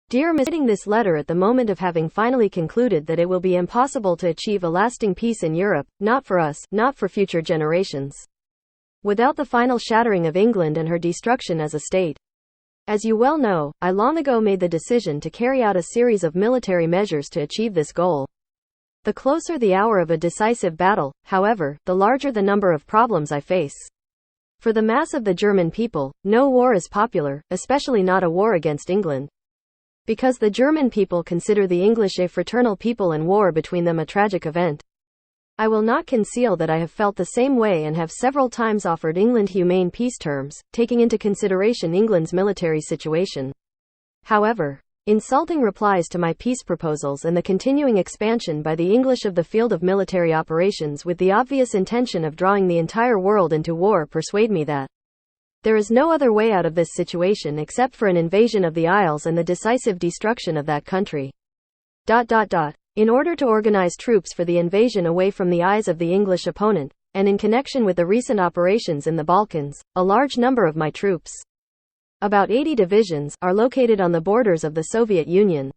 Dear Miss, writing this letter at the moment of having finally concluded that it will be impossible to achieve a lasting peace in Europe, not for us, not for future generations, without the final shattering of England and her destruction as a state. As you well know, I long ago made the decision to carry out a series of military measures to achieve this goal. The closer the hour of a decisive battle, however, the larger the number of problems I face. For the mass of the German people, no war is popular, especially not a war against England. Because the German people consider the English a fraternal people and war between them a tragic event. I will not conceal that I have felt the same way and have several times offered England humane peace terms, taking into consideration England's military situation. However, insulting replies to my peace proposals and the continuing expansion by the English of the field of military operations with the obvious intention of drawing the entire world into war persuade me that there is no other way out of this situation except for an invasion of the Isles and the decisive destruction of that country. In order to organize troops for the invasion away from the eyes of the English opponent, and in connection with the recent operations in the Balkans, a large number of my troops, about 80 divisions, are located on the borders of the Soviet Union.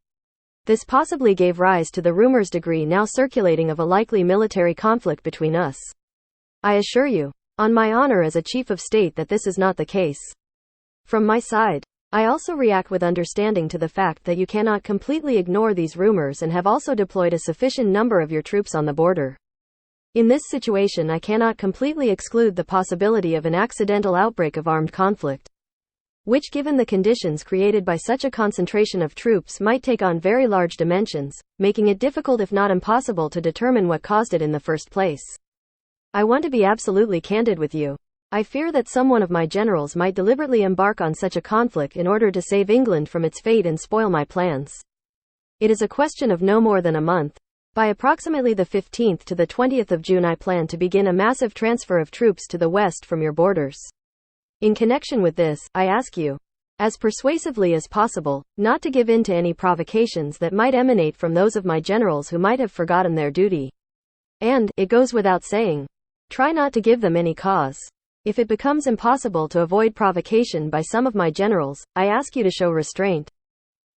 This possibly gave rise to the rumors degree now circulating of a likely military conflict between us. I assure you, on my honor as a chief of state, that this is not the case. From my side, I also react with understanding to the fact that you cannot completely ignore these rumors and have also deployed a sufficient number of your troops on the border. In this situation, I cannot completely exclude the possibility of an accidental outbreak of armed conflict, which, given the conditions created by such a concentration of troops, might take on very large dimensions, making it difficult if not impossible to determine what caused it in the first place. I want to be absolutely candid with you. I fear that some one of my generals might deliberately embark on such a conflict in order to save England from its fate and spoil my plans. It is a question of no more than a month. By approximately the 15th to the 20th of June, I plan to begin a massive transfer of troops to the west from your borders. In connection with this, I ask you, as persuasively as possible, not to give in to any provocations that might emanate from those of my generals who might have forgotten their duty. And, it goes without saying, try not to give them any cause. If it becomes impossible to avoid provocation by some of my generals, I ask you to show restraint.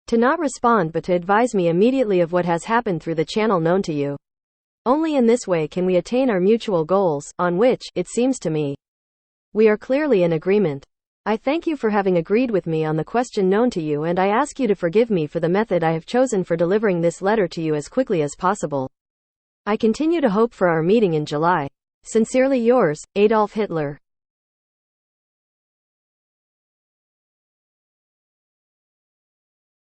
To not respond but to advise me immediately of what has happened through the channel known to you. Only in this way can we attain our mutual goals, on which, it seems to me, we are clearly in agreement. I thank you for having agreed with me on the question known to you, and I ask you to forgive me for the method I have chosen for delivering this letter to you as quickly as possible. I continue to hope for our meeting in July. Sincerely yours, Adolf Hitler.